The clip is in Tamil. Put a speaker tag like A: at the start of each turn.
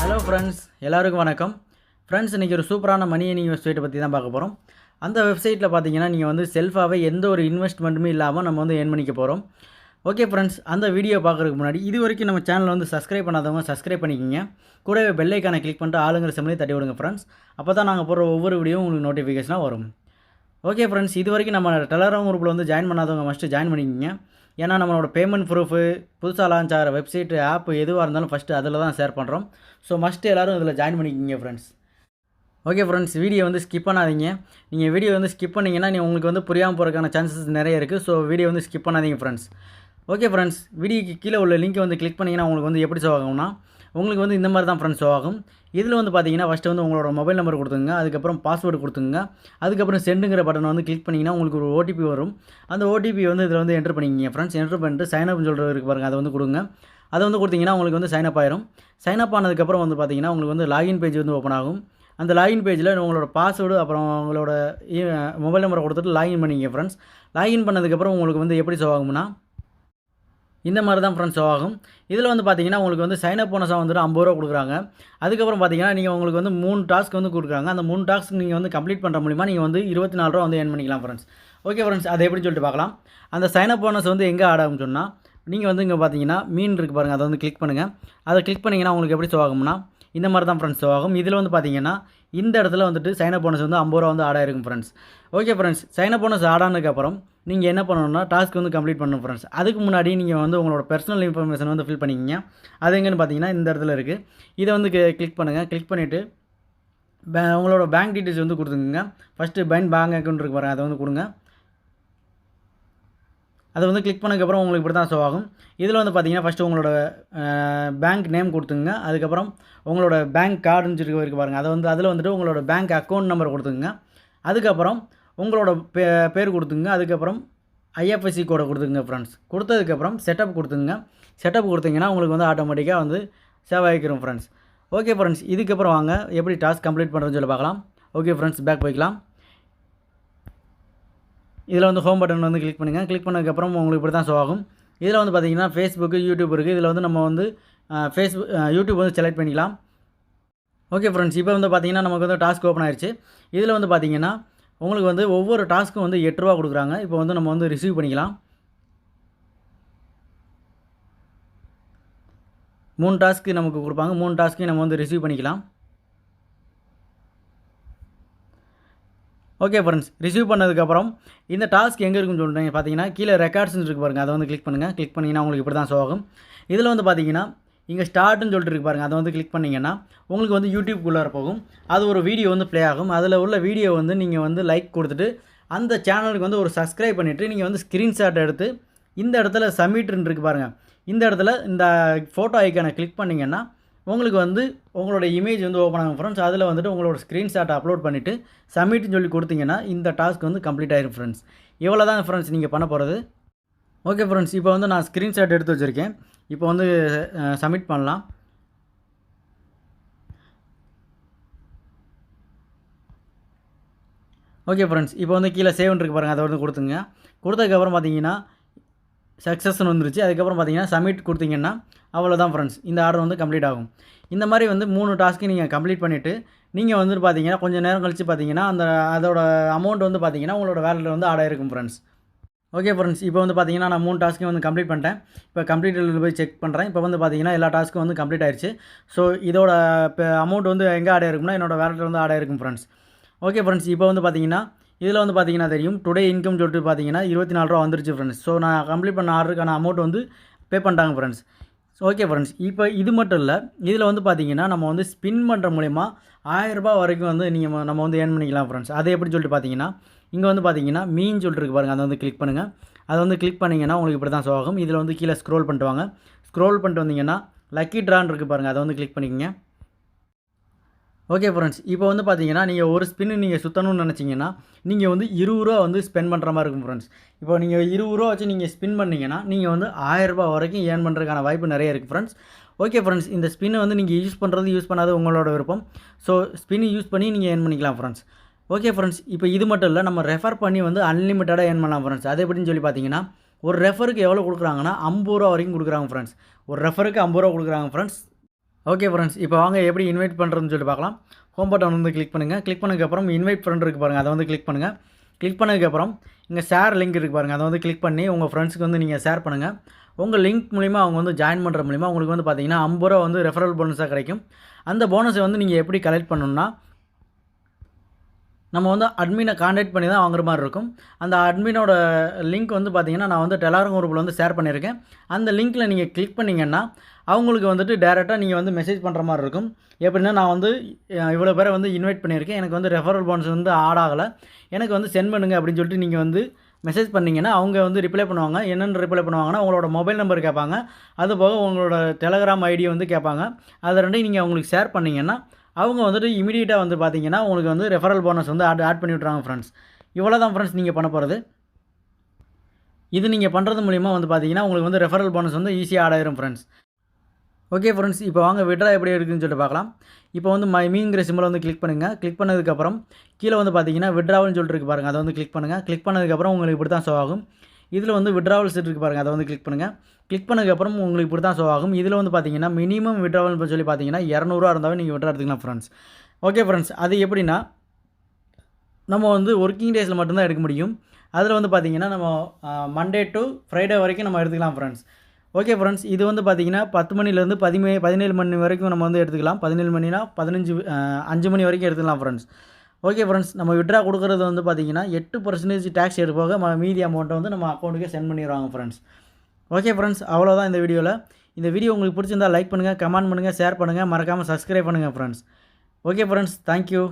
A: ஹலோ ஃப்ரெண்ட்ஸ், எல்லாருக்கும் வணக்கம். ஃப்ரெண்ட்ஸ், இன்றைக்கி ஒரு சூப்பரான மணி ஏர்னிங் வெப்சைட்டை பற்றி தான் பார்க்க போகிறோம். அந்த வெப்சைட்டில் பார்த்தீங்கன்னா நீங்கள் வந்து செல்ஃபாகவே எந்த ஒரு இன்வெஸ்ட்மெண்ட்டுமே இல்லாமல் நம்ம வந்து ஏர்ன் பண்ணிக்க போகிறோம். ஓகே ஃப்ரெண்ட்ஸ், அந்த வீடியோ பார்க்குறதுக்கு முன்னாடி இது வரைக்கும் நம்ம சேனலை வந்து சப்ஸ்கிரைப் பண்ணாதவங்க சப்ஸ்கிரைப் பண்ணிக்கிங்க. கூடவே பெல் ஐக்கானை கிளிக் பண்ணிட்டு ஆளுங்கிற சிம்லையும் தட்டி விடுங்க ஃப்ரெண்ட்ஸ். அப்போ தான் நாங்கள் போடுற ஒவ்வொரு வீடியோவும் உங்களுக்கு நோட்டிஃபிகேஷனாக வரும். ஓகே ஃப்ரெண்ட்ஸ், இது வரைக்கும் நம்ம டெலகிராம் குரூப்பில் வந்து ஜாயின் பண்ணாதவங்க மஸ்ட்டு ஜாயின் பண்ணிக்கிங்க. ஏன்னா நம்மளோட பேமெண்ட் ப்ரூஃபு, புதுசாக லான்ச் ஆகிற வெப்சைட்டு, ஆப்பு எதுவாக இருந்தாலும் ஃபஸ்ட்டு அதில் தான் ஷேர் பண்ணுறோம். ஸோ மஸ்ட்டு எல்லோரும் இதில் ஜாயின் பண்ணிக்கிங்க ஃப்ரெண்ட்ஸ். ஓகே ஃப்ரெண்ட்ஸ், வீடியோ வந்து ஸ்கிப் பண்ணாதீங்க. நீங்கள் வீடியோ வந்து ஸ்கிப் பண்ணிங்கன்னா உங்களுக்கு வந்து புரியாமல் போகிறதுக்கான சான்சஸ் நிறைய இருக்குது. ஸோ வீடியோ வந்து ஸ்கிப் பண்ணாதீங்க ஃப்ரெண்ட்ஸ். ஓகே ஃப்ரெண்ட்ஸ், வீடியோக்கு கீழே உள்ள லிங்க்கை வந்து கிளிக் பண்ணிங்கன்னா உங்களுக்கு வந்து எப்படி ஷோ ஆகும்னா உங்களுக்கு வந்து இந்த மாதிரி தான் ஃப்ரெண்ட்ஸ் ஷோ ஆகும். இதில் வந்து பார்த்தீங்கன்னா ஃபஸ்ட்டு வந்து உங்களோட மொபைல் நம்பர் கொடுத்துங்க, அதுக்கப்புறம் பாஸ்வேர்டு கொடுத்துங்க, அதுக்கப்புறம் சென்டுங்கிற பட்டனை வந்து கிளிக் பண்ணிங்கன்னா உங்களுக்கு ஒரு ஓடிபி வரும். அந்த ஓடிபி வந்து இதில் வந்து என்ட்ரு பண்ணிக்கிங்க ஃப்ரெண்ட்ஸ். என்ட்ரு பண்ணிட்டு சைன் அப்னு சொல்கிறது இருக்குது பாருங்கள், அதை வந்து கொடுங்க. அதை வந்து கொடுத்தீங்கன்னா உங்களுக்கு வந்து சைன் அப் ஆயிரும். சைன் அப் ஆனதுக்கப்புறம் வந்து பார்த்தீங்கன்னா உங்களுக்கு வந்து லாகின் பேஜ் வந்து ஓப்பன் ஆகும். அந்த லாகின் பேஜில் உங்களோட பாஸ்வேர்டு அப்புறம் உங்களோட மொபைல் நம்பரை கொடுத்துட்டு லாகின் பண்ணிங்க ஃப்ரெண்ட்ஸ். லாகின் பண்ணதுக்கப்புறம் உங்களுக்கு வந்து எப்படி ஷோ ஆகும்னா இந்த மாதிரி தான் ஃப்ரெண்ட்ஸ் ஷோ ஆகும். இதில் வந்து பார்த்தீங்கன்னா உங்களுக்கு வந்து சைன் அப் போனஸாக வந்துட்டு 50 ரூபா கொடுக்குறாங்க. அதுக்கப்புறம் பார்த்தீங்கன்னா நீங்கள் உங்களுக்கு வந்து 3 டாஸ்க் வந்து கொடுக்குறாங்க. அந்த 3 டாஸ்க் நீங்கள் வந்து கம்ப்ளீட் பண்ணுற மூலிமா நீங்கள் வந்து 24 ரூபா வந்து ஏர்ன் பண்ணிக்கலாம் ஃப்ரெண்ட்ஸ். ஓகே ஃப்ரெண்ட்ஸ், அது எப்படின்னு சொல்லிட்டு பார்க்கலாம். அந்த சைன் அப் போனஸ் வந்து எங்கே ஆட் ஆகும்னு சொன்னால் நீங்கள் வந்து இங்கே பார்த்தீங்கன்னா மீன் இருக்குது பாருங்கள், அதை வந்து கிளிக் பண்ணுங்கள். அதை கிளிக் பண்ணிங்கன்னா உங்களுக்கு எப்படி ஷோ ஆகும்னா இந்த மாதிரி தான் ஃப்ரெண்ட்ஸ் ஷோ ஆகும். இதில் வந்து பார்த்தீங்கன்னா இந்த இடத்துல வந்துட்டு சைன் அப் போனஸ் வந்து 50 ரூபா வந்து ஆட் ஆகிருக்கும் friends. Okay friends, sign up bonus add ஆனதுக்கப்புறம் நீங்கள் என்ன பண்ணணும்னா டாஸ்க் வந்து கம்ப்ளீட் பண்ணணும் ஃப்ரெண்ட்ஸ். அதுக்கு முன்னாடி நீங்கள் வந்து உங்களோட பர்சனல் இன்ஃபர்மேஷன் வந்து ஃபில் பண்ணிக்கிங்க. அது எங்கேன்னு பார்த்தீங்கன்னா இந்த இடத்துல இருக்குது. இதை வந்து கிளிக் பண்ணுங்கள். கிளிக் பண்ணிவிட்டு உங்களோட பேங்க் டீட்டெயில்ஸ் வந்து கொடுத்துங்க. ஃபஸ்ட்டு பேங்க் அக்கௌண்ட் இருக்கு பாருங்கள், அதை வந்து கொடுங்க. அதை வந்து கிளிக் பண்ணதுக்கப்புறம் உங்களுக்கு இப்படி தான் ஷோ ஆகும். இதில் வந்து பார்த்தீங்கன்னா ஃபஸ்ட்டு உங்களோட பேங்க் நேம் கொடுத்துங்க. அதுக்கப்புறம் உங்களோட பேங்க் கார்டுன்னு சொல்லி இருக்குது பாருங்கள், அதை வந்து அதில் வந்துட்டு உங்களோட பேங்க் அக்கௌண்ட் நம்பர் கொடுத்துங்க. அதுக்கப்புறம் உங்களோட பேர் கொடுத்துங்க. அதுக்கப்புறம் ஐஎஃப்எஸ்சி கோடை கொடுத்துங்க ஃப்ரெண்ட்ஸ். கொடுத்ததுக்கப்புறம் செட்டப் கொடுத்துங்க. செட்டப் கொடுத்தீங்கன்னா உங்களுக்கு வந்து ஆட்டோமேட்டிக்காக வந்து சேவ் ஆகிக்கிறோம் ஃப்ரெண்ட்ஸ். ஓகே ஃப்ரெண்ட்ஸ், இதுக்கப்புறம் வாங்க எப்படி டாஸ்க் கம்ப்ளீட் பண்ணுறதுன்னு சொல்லி பார்க்கலாம். ஓகே ஃப்ரெண்ட்ஸ், பேக் போய்க்கலாம். இதில் வந்து ஹோம் பட்டன் வந்து கிளிக் பண்ணுங்கள். கிளிக் பண்ணதுக்கப்புறம் உங்களுக்கு இப்படி தான் ஷோ ஆகும். இதில் வந்து பார்த்தீங்கன்னா ஃபேஸ்புக்கு, யூடியூப் இருக்குது. இதில் வந்து நம்ம வந்து யூடியூப் வந்து செலக்ட் பண்ணிக்கலாம். ஓகே ஃப்ரெண்ட்ஸ், இப்போ வந்து பார்த்தீங்கன்னா நமக்கு வந்து டாஸ்க் ஓப்பன் ஆயிடுச்சு. இதில் வந்து பார்த்தீங்கன்னா உங்களுக்கு வந்து ஒவ்வொரு டாஸ்க்கும் வந்து 8 ரூபா கொடுக்குறாங்க. இப்போ வந்து நம்ம வந்து ரிசீவ் பண்ணிக்கலாம். 3 டாஸ்க்கு நமக்கு கொடுப்பாங்க. 3 டாஸ்க்கையும் நம்ம வந்து ரிசீவ் பண்ணிக்கலாம். ஓகே ஃப்ரெண்ட்ஸ், ரிசீவ் பண்ணதுக்கப்புறம் இந்த டாஸ்க் எங்கே இருக்குன்னு சொல்லிட்டு பார்த்தீங்கன்னா கீழே ரெக்கார்ட்ஸ்னு இருக்குது பாருங்கள், அதை வந்து கிளிக் பண்ணுங்கள். கிளிக் பண்ணிங்கன்னா உங்களுக்கு இப்படி தான் ஷோ ஆகும். இதில் வந்து பார்த்தீங்கன்னா இங்கே ஸ்டார்ட்னு சொல்லிட்டு இருக்கு பாருங்கள், அதை வந்து கிளிக் பண்ணிங்கன்னா உங்களுக்கு வந்து யூடியூப்குள்ளார போகும். அது ஒரு வீடியோ வந்து ப்ளே ஆகும். அதில் உள்ள வீடியோ வந்து நீங்கள் வந்து லைக் கொடுத்துட்டு அந்த சேனலுக்கு வந்து ஒரு சப்ஸ்கிரைப் பண்ணிவிட்டு நீங்கள் வந்து ஸ்க்ரீன்ஷாட் எடுத்து இந்த இடத்துல சப்மிட்னு இருக்குது பாருங்கள், இந்த இடத்துல இந்த ஃபோட்டோ ஐக்கானை கிளிக் பண்ணிங்கன்னா உங்களுக்கு வந்து உங்களோட இமேஜ் வந்து ஓப்பன் ஆகும் ஃப்ரெண்ட்ஸ். அதில் வந்துட்டு உங்களோட ஸ்க்ரீன்ஷாட்டை அப்லோட் பண்ணிவிட்டு சப்மிட்னு சொல்லி கொடுத்தீங்கன்னா இந்த டாஸ்க் வந்து கம்ப்ளீட் ஆகிடும் ஃப்ரெண்ட்ஸ். இவ்வளோ தான் ஃப்ரெண்ட்ஸ் நீங்கள் பண்ண போகிறது. ஓகே ஃப்ரெண்ட்ஸ், இப்போ வந்து நான் ஸ்க்ரீன்ஷாட் எடுத்து வச்சுருக்கேன். இப்போ வந்து சப்மிட் பண்ணலாம். ஓகே ஃப்ரெண்ட்ஸ், இப்போ வந்து கீழே சேவ்னு இருக்குது பாருங்கள், அதை வந்து கொடுத்துங்க. கொடுத்ததுக்கப்புறம் பார்த்தீங்கன்னா சக்ஸஸ்ன்னு வந்துருச்சு. அதுக்கப்புறம் பார்த்தீங்கன்னா சப்மிட் கொடுத்தீங்கன்னா அவ்வளோதான் ஃப்ரெண்ட்ஸ், இந்த ஆர்டர் வந்து கம்ப்ளீட் ஆகும். இந்த மாதிரி வந்து 3 டாஸ்க்கு நீங்கள் கம்ப்ளீட் பண்ணிவிட்டு நீங்கள் வந்துட்டு பார்த்தீங்கன்னா கொஞ்சம் நேரம் கழித்து பார்த்தீங்கன்னா அதோட அமௌண்ட் வந்து பார்த்தீங்கன்னா உங்களோட வேலெட்டில் வந்து ஆட் ஆகிருக்கும் ஃப்ரெண்ட்ஸ். ஓகே ஃப்ரெண்ட்ஸ், இப்போ வந்து பார்த்தீங்கன்னா நான் 3 டாஸ்க்கையும் வந்து கம்ப்ளீட் பண்ணிட்டேன். இப்போ கம்ப்ளீட்டில் போய் செக் பண்ணுறேன். இப்போ வந்து பார்த்தீங்கன்னா எல்லா டாஸ்க்கும் வந்து கம்ப்ளீட் ஆயிடுச்சு. ஸோ இதோட அமௌண்ட் வந்து எங்கே ஆட் ஆகிருக்கும்னா என்னோடய வேலெட்டில் வந்து ஆட் ஆகிருக்கும் ஃப்ரெண்ட்ஸ். ஓகே ஃப்ரெண்ட்ஸ், இப்போ வந்து பார்த்தீங்கன்னா இதில் வந்து பார்த்தீங்கன்னா தெரியும் டுடே இன்கம் சொல்லிட்டு பார்த்தீங்கன்னா 24 ரூபா வந்துருச்சு ஃப்ரெண்ட்ஸ். ஸோ நான் கம்ப்ளீட் பண்ண ஆர்டருக்கான அமௌண்ட் வந்து பே பண்ணிட்டாங்க ஃப்ரெண்ட்ஸ். ஓகே ஃப்ரெண்ட்ஸ், இப்போ இது மட்டும் இல்லை, இதில் வந்து பார்த்தீங்கன்னா நம்ம வந்து ஸ்பின் பண்ணுற மூலிமா 1000 ரூபா வரைக்கும் வந்து நம்ம வந்து ஏர்ன் பண்ணிக்கலாம் ஃப்ரெண்ட்ஸ். அது எப்படின்னு சொல்லிட்டு பார்த்தீங்கன்னா இங்கே வந்து பார்த்தீங்கன்னா மீன் சொல்லிட்டு இருக்கு பாருங்கள், அதை வந்து கிளிக் பண்ணுங்கள். அதை வந்து கிளிக் பண்ணிங்கன்னா உங்களுக்கு இப்படி தான் ஷோ ஆகும். இதில் வந்து கீழே ஸ்க்ரோல் பண்ணிட்டு வாங்க. ஸ்க்ரோல் பண்ணிட்டு வந்தீங்கன்னா லக்கி ட்ரான்னு இருக்குது பாருங்கள், அதை வந்து கிளிக் பண்ணிக்கங்க. ஓகே ஃப்ரெண்ட்ஸ், இப்போ வந்து பார்த்தீங்கன்னா நீங்கள் ஒரு ஸ்பின்னு நீங்கள் சுற்றணும்னு நினச்சிங்கன்னா நீங்கள் வந்து 20 ரூபா வந்து ஸ்பெண்ட் பண்ணுற மாதிரி இருக்கும் ஃப்ரெண்ட்ஸ். இப்போ நீங்கள் 20 ரூபா வச்சு நீங்கள் ஸ்பின் பண்ணிங்கன்னா நீங்கள் வந்து 1000 ரூபா வரைக்கும் ஏர்ன் பண்ணுறதுக்கான வாய்ப்பு நிறைய இருக்குது ஃப்ரெண்ட்ஸ். ஓகே ஃப்ரெண்ட்ஸ், இந்த ஸ்பின்னை வந்து நீங்கள் யூஸ் பண்ணுறது யூஸ் பண்ணாத உங்களோட விருப்பம். ஸோ ஸ்பின் யூஸ் பண்ணி நீங்கள் ஏர்ன் பண்ணிக்கலாம் ஃப்ரெண்ட்ஸ். ஓகே ஃப்ரெண்ட்ஸ், இப்போ இது மட்டும் இல்லை, நம்ம ரெஃபர் பண்ணி வந்து அன்லிமிட்டடாக ஏர்ன் பண்ணலாம் ஃப்ரெண்ட்ஸ். அது எப்படின்னு சொல்லி பார்த்தீங்கன்னா ஒரு ரெஃபருக்கு எவ்வளோ கொடுக்குறாங்கன்னா ரூ. 50 வரைக்கும் கொடுக்குறாங்க ஃப்ரெண்ட்ஸ். ஒரு ரெஃபருக்கு ரூ. 50 கொடுக்குறாங்க ஃப்ரெண்ட்ஸ். ஓகே ஃப்ரெண்ட்ஸ், இப்போ வாங்க எப்படி இன்வைட் பண்ணுறதுன்னு சொல்லிட்டு பார்க்கலாம். ஹோம் பட்டன் வந்து கிளிக் பண்ணுங்கள். கிளிக் பண்ணதுக்கப்புறம் இன்வைட் ஃப்ரெண்ட் இருக்குது பாருங்கள், அதை வந்து கிளிக் பண்ணுங்கள். கிளிக் பண்ணதுக்கப்புறம் இங்கே ஷேர் லிங்க் இருக்குது பாருங்கள், அதை வந்து கிளிக் பண்ணி உங்கள் ஃப்ரெண்ட்ஸுக்கு வந்து நீங்கள் ஷேர் பண்ணுங்கள். உங்கள் லிங்க் மூலிமா அவங்க வந்து ஜாயின் பண்ணுற மூலிமா உங்களுக்கு வந்து பார்த்தீங்கன்னா ரூ. 50 வந்து ரெஃபரல் போனஸாக கிடைக்கும். அந்த போனஸை வந்து நீங்கள் எப்படி கலெக்ட் பண்ணணும்னா, நம்ம வந்து அட்மினை காண்டாக்ட் பண்ணி தான் வாங்குற மாதிரி இருக்கும். அந்த அட்மினோட லிங்க் வந்து பார்த்தீங்கன்னா, நான் வந்து டெலகிராம் குரூப்பில் வந்து ஷேர் பண்ணியிருக்கேன். அந்த லிங்க்கில் நீங்கள் கிளிக் பண்ணிங்கன்னா அவங்களுக்கு வந்துட்டு டேரெக்டாக நீங்கள் வந்து மெசேஜ் பண்ணுற மாதிரி இருக்கும். எப்படின்னா, நான் வந்து இவ்வளோ பேரை வந்து இன்வைட் பண்ணியிருக்கேன், எனக்கு வந்து ரெஃபரல் போனஸ் வந்து ஆட் ஆகலை, எனக்கு வந்து சென்ட் பண்ணுங்கள் அப்படின்னு சொல்லிட்டு நீங்கள் வந்து மெசேஜ் பண்ணிங்கன்னா அவங்க வந்து ரிப்ளை பண்ணுவாங்க. என்னென்னு ரிப்ளை பண்ணுவாங்கன்னா, உங்களோட மொபைல் நம்பர் கேட்பாங்க, அதுபோக உங்களோட டெலகிராம் ஐடியை வந்து கேட்பாங்க. அதை ரெண்டையும் நீங்கள் அவங்களுக்கு ஷேர் பண்ணிங்கன்னா அவங்க வந்துட்டு இமீடியட்டாக வந்து பார்த்தீங்கன்னா உங்களுக்கு வந்து ரெஃபரல் போனஸ் வந்து ஆட் பண்ணி விட்றாங்க ஃப்ரெண்ட்ஸ். இவ்வளோ தான் ஃப்ரெண்ட்ஸ் நீங்கள் பண்ண போகிறது. இது நீங்கள் பண்ணுறது மூலிமா வந்து பார்த்தீங்கன்னா உங்களுக்கு வந்து ரெஃபரல் போனஸ் வந்து ஈஸியாக ஆட் ஆயிரும் ஃப்ரெண்ட்ஸ். ஓகே ஃப்ரெண்ட்ஸ், இப்போ வாங்க விட்ரா எப்படி இருக்குதுன்னு சொல்லிட்டு பார்க்கலாம். இப்போ வந்து மீங்கிற சிம்பிளை வந்து கிளிக் பண்ணுங்கள். கிளிக் பண்ணதுக்கப்புறம் கீழே வந்து பார்த்தீங்கன்னா விட்ராவல்னு சொல்லிட்டு இருக்கு பாருங்கள், அதை வந்து கிளிக் பண்ணுங்கள். கிளிக் பண்ணதுக்கப்புறம் உங்களுக்கு இப்படி தான் ஷோ ஆகும். இதில் வந்து விட்ராவல் செட் இருக்குது பாருங்கள், அதை வந்து கிளிக் பண்ணுங்கள். கிளிக் பண்ணதுக்கப்புறம் உங்களுக்கு இப்படி தான் ஷோ ஆகும். இதில் வந்து பார்த்தீங்கன்னா மினிமம் விட்ராவல் சொல்லி பார்த்தீங்கன்னா ரூ. 200 இருந்தாவே நீங்கள் விட்ரா எடுத்துக்கலாம் ஃப்ரெண்ட்ஸ். ஓகே ஃப்ரெண்ட்ஸ், அது எப்படின்னா நம்ம வந்து ஒர்க்கிங் டேஸில் மட்டும்தான் எடுக்க முடியும். அதில் வந்து பார்த்தீங்கன்னா நம்ம மண்டே டு ஃப்ரைடே வரைக்கும் நம்ம எடுத்துக்கலாம் ஃப்ரெண்ட்ஸ். ஓகே ஃப்ரெண்ட்ஸ், இது வந்து பார்த்தீங்கன்னா 10 மணிலேருந்து 17 மணி வரைக்கும் நம்ம வந்து எடுத்துக்கலாம். 17 மணினா 5 மணி வரைக்கும் எடுத்துக்கலாம் ஃப்ரெண்ட்ஸ். ஓகே ஃப்ரெண்ட்ஸ், நம்ம விட்ரா கொடுக்குறது வந்து பார்த்தீங்கன்னா 8% டேக்ஸ் எடுப்பாக மீதி அமௌண்ட்டை வந்து நம்ம அக்கௌண்ட்டுக்கே சென்ட் பண்ணிடுவாங்க ஃப்ரெண்ட்ஸ். ஓகே ஃப்ரெண்ட்ஸ், அவ்வளோதான் இந்த வீடியோவில். இந்த வீடியோ உங்களுக்கு பிடிச்சிருந்தால் லைக் பண்ணுங்கள், கமெண்ட் பண்ணுங்கள், ஷேர் பண்ணுங்கள், மறக்காமல் சப்ஸ்கிரைப் பண்ணுங்கள் ஃப்ரெண்ட்ஸ். Okay friends, thank you.